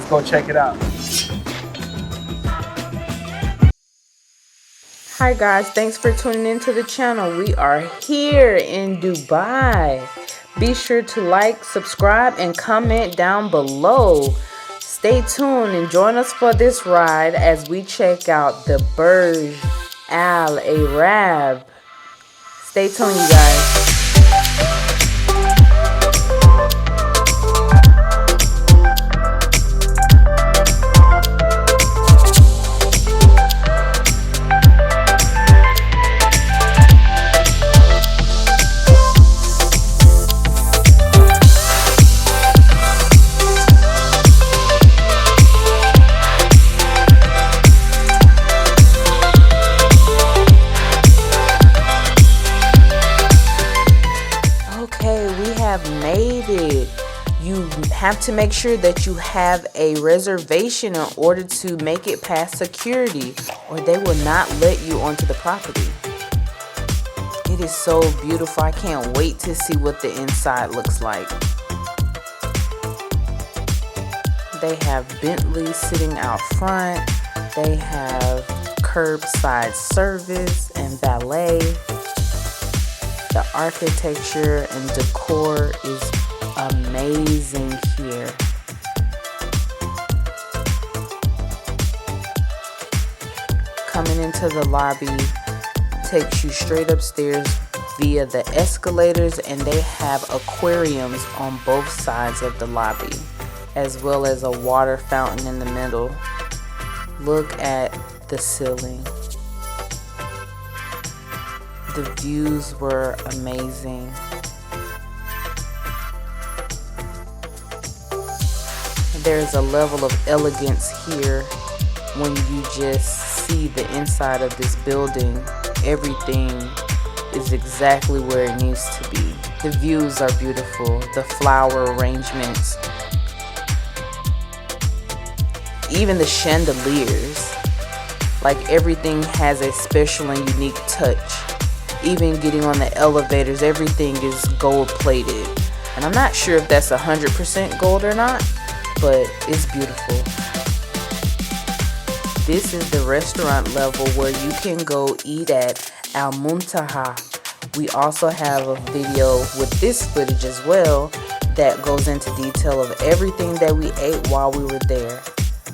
Let's go check it out. Hi guys, thanks for tuning into the channel. We are here in Dubai. Be sure to like, subscribe, and comment down below. Stay tuned and join us for this ride as we check out the Burj Al Arab. Stay tuned, you guys. Made it. You have to make sure that you have a reservation in order to make it past security, or they will not let you onto the property. It is so beautiful. I can't wait to see what the inside looks like. They have Bentley sitting out front. They have curbside service and valet. The architecture and decor is amazing here. Coming into the lobby takes you straight upstairs via the escalators, and they have aquariums on both sides of the lobby, as well as a water fountain in the middle. Look at the ceiling. The views were amazing. There's a level of elegance here when you just see the inside of this building. Everything is exactly where it needs to be. The views are beautiful. The flower arrangements. Even the chandeliers. Like, everything has a special and unique touch. Even getting on the elevators, everything is gold plated. And I'm not sure if that's 100% gold or not, but it's beautiful. This is the restaurant level where you can go eat at Al Muntaha. We also have a video with this footage as well that goes into detail of everything that we ate while we were there.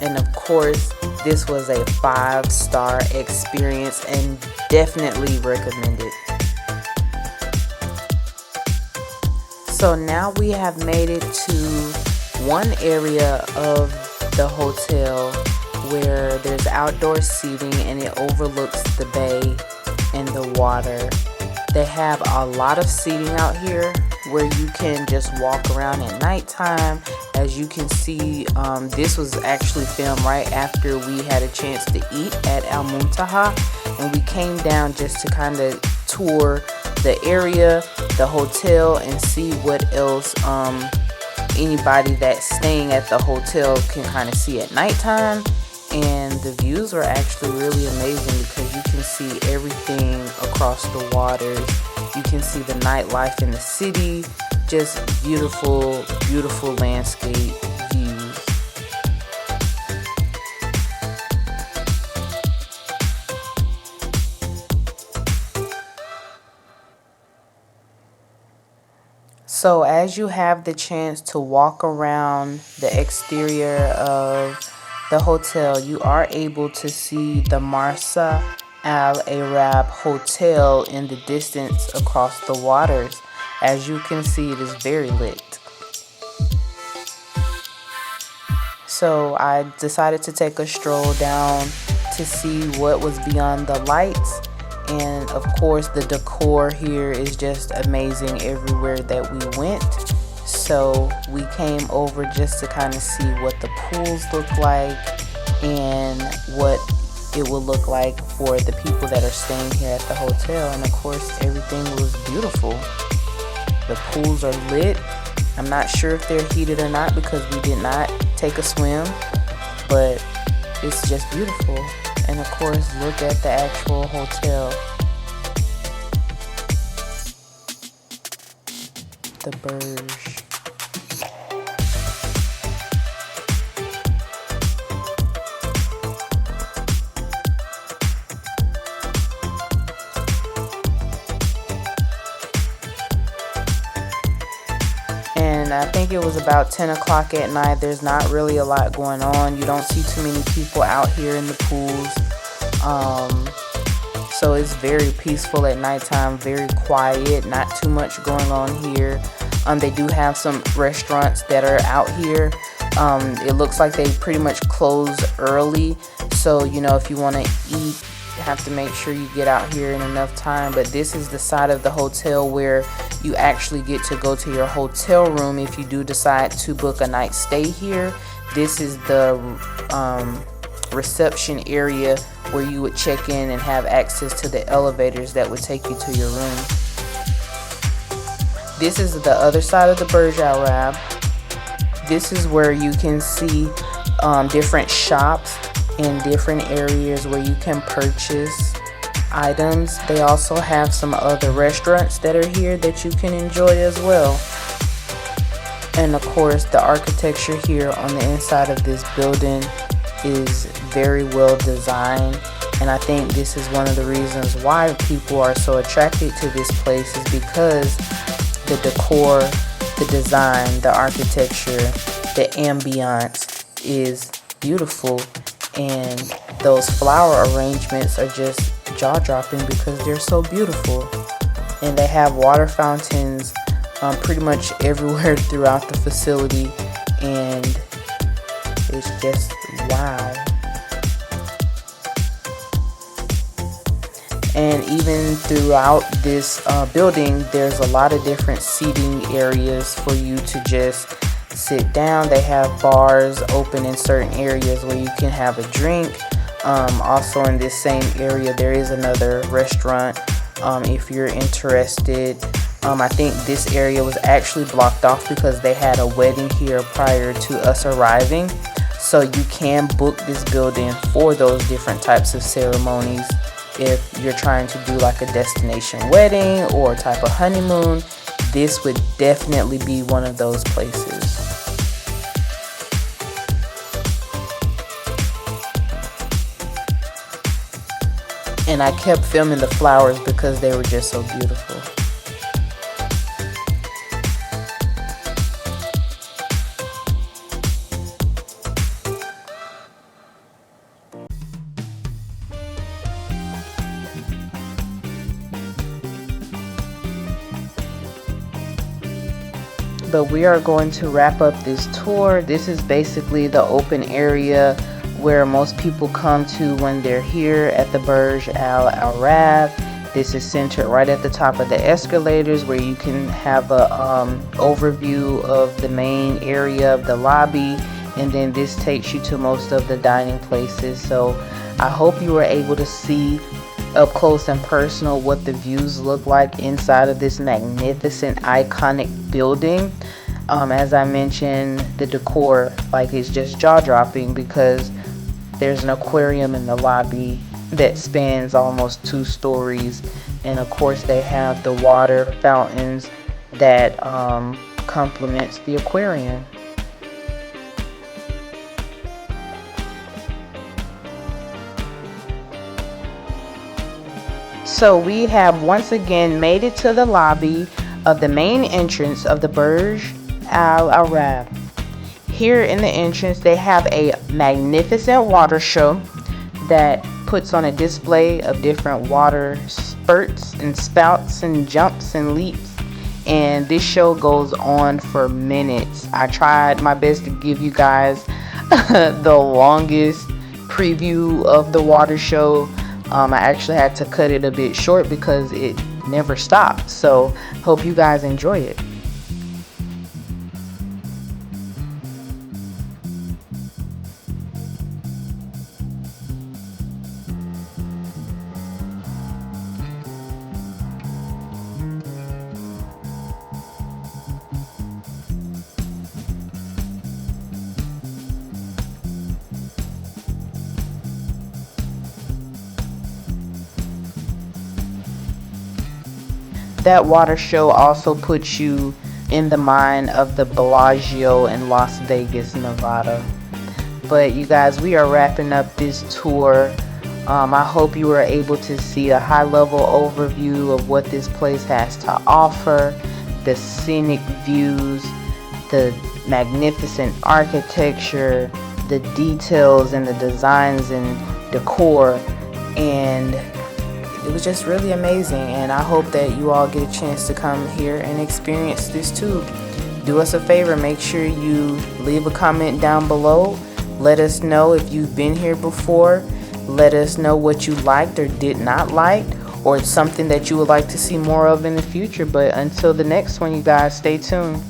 And of course, this was a 5-star experience and definitely recommended. So now we have made it to one area of the hotel where there's outdoor seating and it overlooks the bay and the water. They have a lot of seating out here where you can just walk around at nighttime. As you can see, this was actually filmed right after we had a chance to eat at Al Muntaha, and we came down just to kind of tour the area, the hotel, and see what else anybody that's staying at the hotel can kind of see at nighttime. And the views are actually really amazing because you can see everything across the waters. You can see the nightlife in the city. Just beautiful, beautiful landscape views. So as you have the chance to walk around the exterior of the hotel, you are able to see the Marsa Al Arab Hotel in the distance across the waters. As you can see, it is very lit. So I decided to take a stroll down to see what was beyond the lights. And of course, the decor here is just amazing everywhere that we went. So we came over just to kind of see what the pools look like and what it will look like for the people that are staying here at the hotel. And of course, everything was beautiful. The pools are lit. I'm not sure if they're heated or not because we did not take a swim, but it's just beautiful. And of course, look at the actual hotel. The Burj. and I think it was about 10 o'clock at night. There's not really a lot going on. You don't see too many people out here in the pools. So it's very peaceful at nighttime, very quiet, not too much going on here. They do have some restaurants that are out here. It looks like they pretty much close early. So, you know, if you want to eat, you have to make sure you get out here in enough time. But this is the side of the hotel where you actually get to go to your hotel room if you do decide to book a night stay here. This is the reception area where you would check in and have access to the elevators that would take you to your room. This is the other side of the Burj Al Arab. This is where you can see different shops in different areas where you can purchase items. They also have some other restaurants that are here that you can enjoy as well. And of course, the architecture here on the inside of this building is very well designed, and I think this is one of the reasons why people are so attracted to this place, is because the decor, the design, the architecture, the ambiance is beautiful, and those flower arrangements are just jaw-dropping because they're so beautiful. And they have water fountains pretty much everywhere throughout the facility, and it's just wow. And even throughout this building, there's a lot of different seating areas for you to just sit down. They have bars open in certain areas where you can have a drink. Also in this same area, there is another restaurant if you're interested. I think this area was actually blocked off because they had a wedding here prior to us arriving. So you can book this building for those different types of ceremonies. If you're trying to do like a destination wedding or a type of honeymoon, this would definitely be one of those places. And I kept filming the flowers because they were just so beautiful. But we are going to wrap up this tour. This is basically the open area where most people come to when they're here at the Burj Al Arab. This is centered right at the top of the escalators where you can have a overview of the main area of the lobby, and then this takes you to most of the dining places. So I hope you were able to see up close and personal what the views look like inside of this magnificent iconic building. As I mentioned, the decor is just jaw-dropping because there's an aquarium in the lobby that spans almost 2 stories, and of course they have the water fountains that complements the aquarium. So we have once again made it to the lobby of the main entrance of the Burj Al Arab. Here in the entrance they have a magnificent water show that puts on a display of different water spurts and spouts and jumps and leaps, and this show goes on for minutes. I tried my best to give you guys the longest preview of the water show. I actually had to cut it a bit short because it never stopped. So hope you guys enjoy it. That water show also puts you in the mind of the Bellagio in Las Vegas, Nevada. But you guys, we are wrapping up this tour. I hope you were able to see a high-level overview of what this place has to offer, the scenic views, the magnificent architecture, the details and the designs and decor, and it was just really amazing. And I hope that you all get a chance to come here and experience this too. Do us a favor, make sure you leave a comment down below. Let us know if you've been here before. Let us know what you liked or did not like, or something that you would like to see more of in the future. But until the next one, you guys, stay tuned.